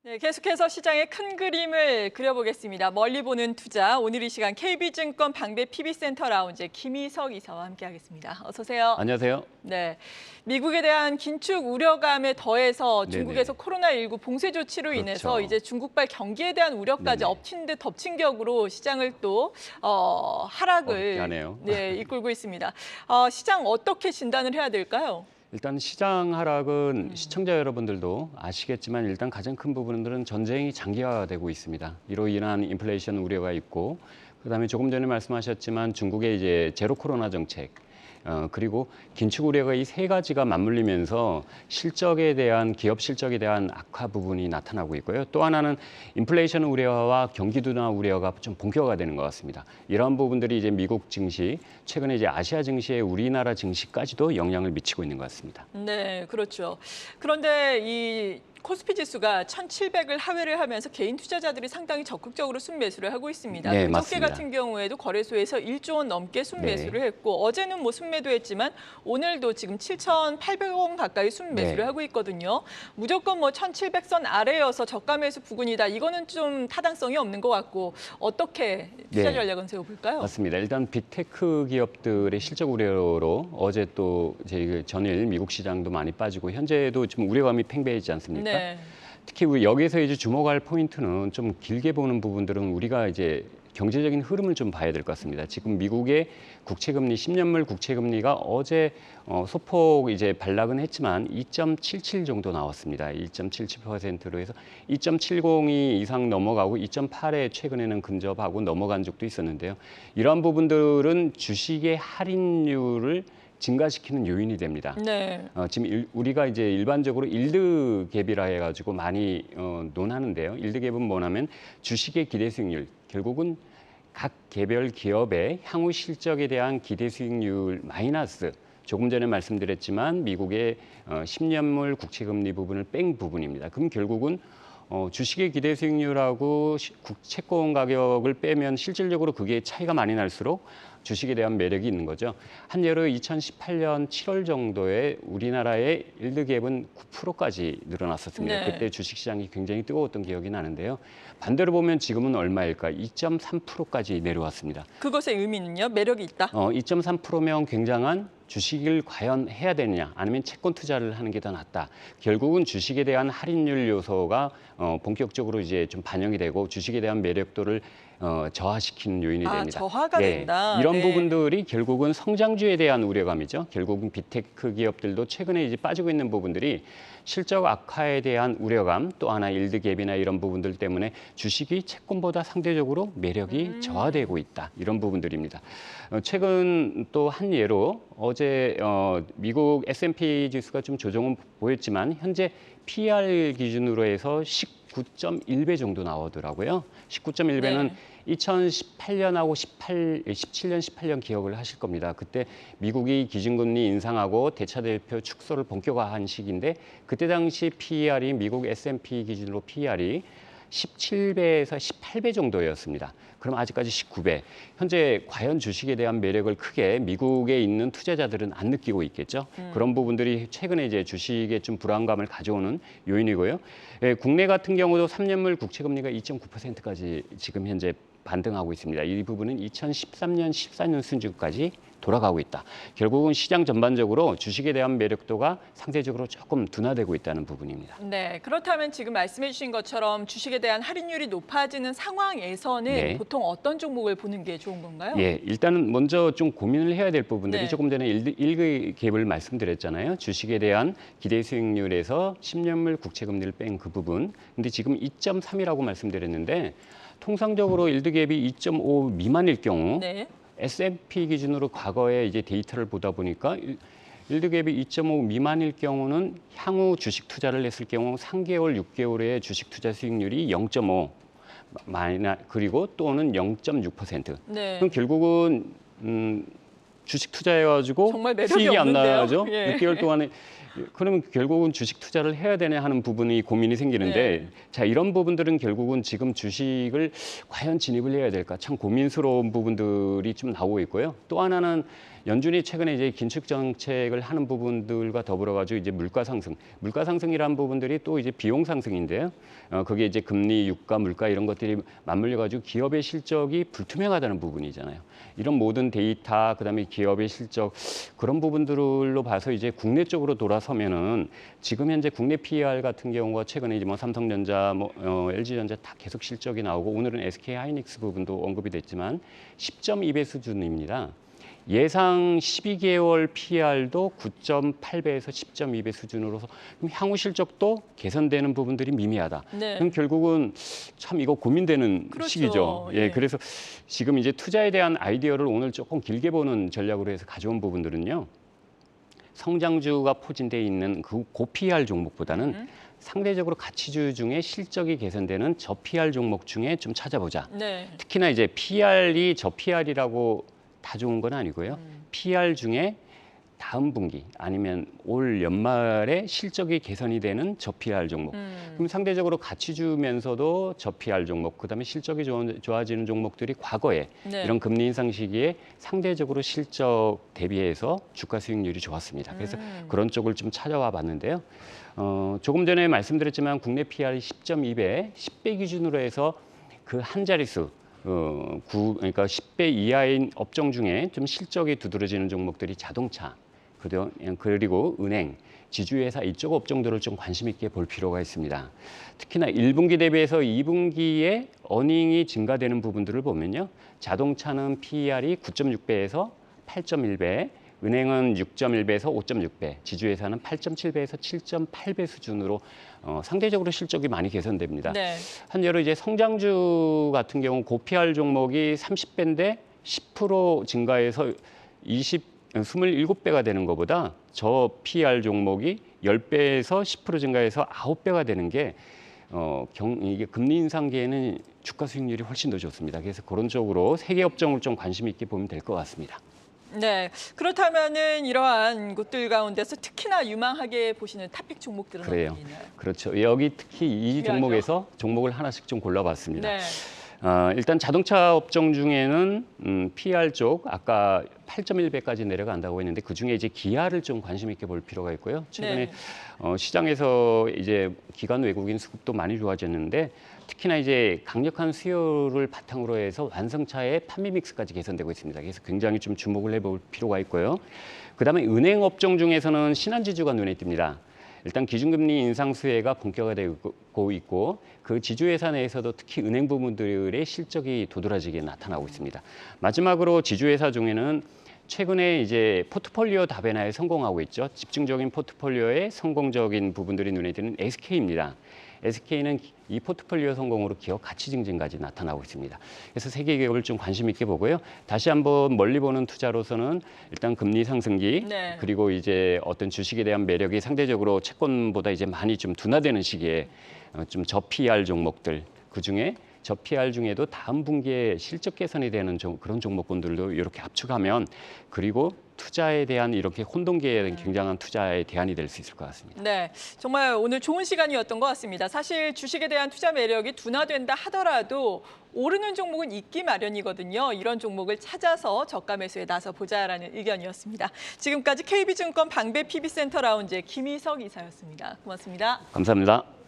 네, 계속해서 시장의 큰 그림을 그려보겠습니다. 멀리 보는 투자, 오늘 이 시간 KB증권 방배 PB센터 라운지 김희석 이사와 함께하겠습니다. 어서 오세요. 안녕하세요. 네, 미국에 대한 긴축 우려감에 더해서 중국에서 코로나19 봉쇄 조치로 인해서 그렇죠. 이제 중국발 경기에 대한 우려까지 네네. 엎친 듯 덮친 격으로 시장을 또 하락을 하네요. 이끌고 있습니다. 시장 어떻게 진단을 해야 될까요? 일단 시장 하락은 시청자 여러분들도 아시겠지만 일단 가장 큰 부분들은 전쟁이 장기화되고 있습니다. 이로 인한 인플레이션 우려가 있고, 그다음에 조금 전에 말씀하셨지만 중국의 이제 제로 코로나 정책, 그리고 긴축 우려가 이 세 가지가 맞물리면서 실적에 대한 기업 실적에 대한 악화 부분이 나타나고 있고요. 또 하나는 인플레이션 우려와 경기 둔화 우려가 좀 본격화되는 것 같습니다. 이러한 부분들이 이제 미국 증시, 최근에 이제 아시아 증시에 우리나라 증시까지도 영향을 미치고 있는 것 같습니다. 네, 그렇죠. 그런데 이 코스피 지수가 1,700을 하회를 하면서 개인 투자자들이 상당히 적극적으로 순매수를 하고 있습니다. 네, 그저께 맞습니다. 같은 경우에도 거래소에서 1조 원 넘게 순매수를 네. 했고 어제는 뭐 순매도 했지만 오늘도 지금 7,800원 가까이 순매수를 네. 하고 있거든요. 무조건 뭐 1,700선 아래여서 저가 매수 부근이다. 이거는 좀 타당성이 없는 것 같고 어떻게 투자 네. 전략은 세워볼까요? 맞습니다. 일단 빅테크 기업들의 실적 우려로 어제 또 저희 전일 미국 시장도 많이 빠지고 현재도 좀 우려감이 팽배하지 않습니까? 네. 특히 우리 여기서 이제 주목할 포인트는 좀 길게 보는 부분들은 우리가 이제 경제적인 흐름을 좀 봐야 될 것 같습니다. 지금 미국의 국채금리, 10년물 국채금리가 어제 소폭 이제 반락은 했지만 2.77 정도 나왔습니다. 1.77%로 해서 2.70이 이상 넘어가고 2.8에 최근에는 근접하고 넘어간 적도 있었는데요. 이러한 부분들은 주식의 할인율을 증가시키는 요인이 됩니다. 네. 지금 우리가 이제 일반적으로 일드 갭이라 해가지고 많이 논하는데요. 일드 갭은 뭐냐면 주식의 기대 수익률, 결국은 각 개별 기업의 향후 실적에 대한 기대 수익률 마이너스, 조금 전에 말씀드렸지만 미국의 10년물 국채금리 부분을 뺀 부분입니다. 그럼 결국은 주식의 기대 수익률하고 채권 가격을 빼면 실질적으로 그게 차이가 많이 날수록 주식에 대한 매력이 있는 거죠. 한 예로 2018년 7월 정도에 우리나라의 일드갭은 9%까지 늘어났었습니다. 네. 그때 주식시장이 굉장히 뜨거웠던 기억이 나는데요. 반대로 보면 지금은 얼마일까? 2.3%까지 내려왔습니다. 그것의 의미는요? 매력이 있다? 2.3%면 굉장한 주식을 과연 해야 되느냐 아니면 채권 투자를 하는 게 더 낫다. 결국은 주식에 대한 할인율 요소가 본격적으로 이제 좀 반영이 되고 주식에 대한 매력도를 저하시키는 요인이 됩니다. 저하가 된다. 이런 네. 부분들이 결국은 성장주에 대한 우려감이죠. 결국은 빅테크 기업들도 최근에 이제 빠지고 있는 부분들이 실적 악화에 대한 우려감, 또 하나 일드갭이나 이런 부분들 때문에 주식이 채권보다 상대적으로 매력이 저하되고 있다. 이런 부분들입니다. 최근 또 한 예로 어제 미국 S&P 지수가 좀 조정은 보였지만 현재 PER 기준으로 해서 19.1배 정도 나오더라고요. 19.1배는 네. 2018년하고 17년, 18년 기억을 하실 겁니다. 그때 미국이 기준금리 인상하고 대차 대표 축소를 본격화한 시기인데 그때 당시 PER이 미국 S&P 기준으로 PER이 17배에서 18배 정도였습니다. 그럼 아직까지 19배. 현재 과연 주식에 대한 매력을 크게 미국에 있는 투자자들은 안 느끼고 있겠죠. 그런 부분들이 최근에 이제 주식에 좀 불안감을 가져오는 요인이고요. 국내 같은 경우도 3년물 국채금리가 2.9%까지 지금 현재 반등하고 있습니다. 이 부분은 2013년, 14년 수준까지 돌아가고 있다. 결국은 시장 전반적으로 주식에 대한 매력도가 상대적으로 조금 둔화되고 있다는 부분입니다. 네, 그렇다면 지금 말씀해 주신 것처럼 주식에 대한 할인율이 높아지는 상황에서는 네. 보통 어떤 종목을 보는 게 좋은 건가요? 예, 일단은 먼저 좀 고민을 해야 될 부분들이 네. 조금 전에 일급을 말씀드렸잖아요. 주식에 대한 기대 수익률에서 10년물 국채금리를 뺀 그 부분. 근데 지금 2.3이라고 말씀드렸는데 통상적으로 일드갭이 2.5 미만일 경우 네. S&P 기준으로 과거에 이제 데이터를 보다 보니까 일드갭이 2.5 미만일 경우는 향후 주식 투자를 했을 경우 3개월, 6개월의 주식 투자 수익률이 0.5 그리고 또는 0.6%. 네. 그럼 결국은 주식 투자해가지고 정말 매력이 수익이 안 없는데요? 나죠. 예. 6개월 동안에 그러면 결국은 주식 투자를 해야 되냐 하는 부분이 고민이 생기는데 네. 자, 이런 부분들은 결국은 지금 주식을 과연 진입을 해야 될까 참 고민스러운 부분들이 좀 나오고 있고요. 또 하나는 연준이 최근에 이제 긴축 정책을 하는 부분들과 더불어 가지고 이제 물가 상승이라는 부분들이 또 이제 비용 상승인데요. 그게 이제 금리, 유가, 물가 이런 것들이 맞물려 가지고 기업의 실적이 불투명하다는 부분이잖아요. 이런 모든 데이터, 그다음에 기업의 실적 그런 부분들로 봐서 이제 국내 쪽으로 돌아서면은 지금 현재 국내 PER 같은 경우가 최근에 이제 뭐 삼성전자, LG전자 다 계속 실적이 나오고 오늘은 SK하이닉스 부분도 언급이 됐지만 10.2배 수준입니다. 예상 12개월 PER도 9.8배에서 10.2배 수준으로서 그럼 향후 실적도 개선되는 부분들이 미미하다. 네. 그럼 결국은 참 이거 고민되는 그렇죠. 시기죠. 예, 예. 그래서 지금 이제 투자에 대한 아이디어를 오늘 조금 길게 보는 전략으로 해서 가져온 부분들은요. 성장주가 포진돼 있는 그 고-PER 종목보다는 상대적으로 가치주 중에 실적이 개선되는 저-PER 종목 중에 좀 찾아보자. 네. 특히나 이제 PER이 저-PER이라고 다 좋은 건 아니고요. PER 중에 다음 분기 아니면 올 연말에 실적이 개선이 되는 저-PER 종목. 그럼 상대적으로 가치주면서도 저-PER 종목, 그다음에 실적이 좋아지는 종목들이 과거에 네. 이런 금리 인상 시기에 상대적으로 실적 대비해서 주가 수익률이 좋았습니다. 그래서 그런 쪽을 좀 찾아와 봤는데요. 조금 전에 말씀드렸지만 국내 PER 10.2배, 10배 기준으로 해서 그 한 자릿수 그러니까 10배 이하인 업종 중에 좀 실적이 두드러지는 종목들이 자동차, 그리고 은행, 지주회사 이쪽 업종들을 좀 관심 있게 볼 필요가 있습니다. 특히나 1분기 대비해서 2분기에 어닝이 증가되는 부분들을 보면요. 자동차는 PER이 9.6배에서 8.1배, 은행은 6.1배에서 5.6배, 지주회사는 8.7배에서 7.8배 수준으로 상대적으로 실적이 많이 개선됩니다. 네. 한여로 이제 성장주 같은 경우 고PER 종목이 30배인데 10% 증가해서 27배가 되는 것보다 저 PER 종목이 10배에서 10% 증가해서 9배가 되는 게 이게 금리 인상기에는 주가 수익률이 훨씬 더 좋습니다. 그래서 그런 쪽으로 세계 업종을 좀 관심 있게 보면 될 것 같습니다. 네. 그렇다면은 이러한 곳들 가운데서 특히나 유망하게 보시는 탑픽 종목들은 그래요. 어떤 게 있나요? 그렇죠. 여기 특히 이 중요하죠. 종목에서 종목을 하나씩 좀 골라봤습니다. 네. 일단 자동차 업종 중에는 PER 쪽 아까 8.1배까지 내려간다고 했는데 그 중에 이제 기아를 좀 관심 있게 볼 필요가 있고요. 최근에 네. 시장에서 이제 기관 외국인 수급도 많이 좋아졌는데 특히나 이제 강력한 수요를 바탕으로 해서 완성차의 판매 믹스까지 개선되고 있습니다. 그래서 굉장히 좀 주목을 해볼 필요가 있고요. 그다음에 은행 업종 중에서는 신한지주가 눈에 띕니다. 일단 기준금리 인상 수혜가 본격화되고 있고 그 지주회사 내에서도 특히 은행 부문들의 실적이 도드라지게 나타나고 있습니다. 마지막으로 지주회사 중에는 최근에 이제 포트폴리오 다변화에 성공하고 있죠. 집중적인 포트폴리오의 성공적인 부분들이 눈에 띄는 SK입니다. SK는 이 포트폴리오 성공으로 기업 가치 증진까지 나타나고 있습니다. 그래서 세계 기업을 좀 관심 있게 보고요. 다시 한번 멀리 보는 투자로서는 일단 금리 상승기 네. 그리고 이제 어떤 주식에 대한 매력이 상대적으로 채권보다 이제 많이 좀 둔화되는 시기에 좀 저PER 종목들 그중에 저PER 중에도 다음 분기에 실적 개선이 되는 그런 종목군들도 이렇게 압축하면 그리고 투자에 대한 이렇게 혼동기에 대한 굉장한 투자의 대안이 될 수 있을 것 같습니다. 네, 정말 오늘 좋은 시간이었던 것 같습니다. 사실 주식에 대한 투자 매력이 둔화된다 하더라도 오르는 종목은 있기 마련이거든요. 이런 종목을 찾아서 저가 매수에 나서 보자라는 의견이었습니다. 지금까지 KB증권 방배 PB센터 라운지의 김희석 이사였습니다. 고맙습니다. 감사합니다.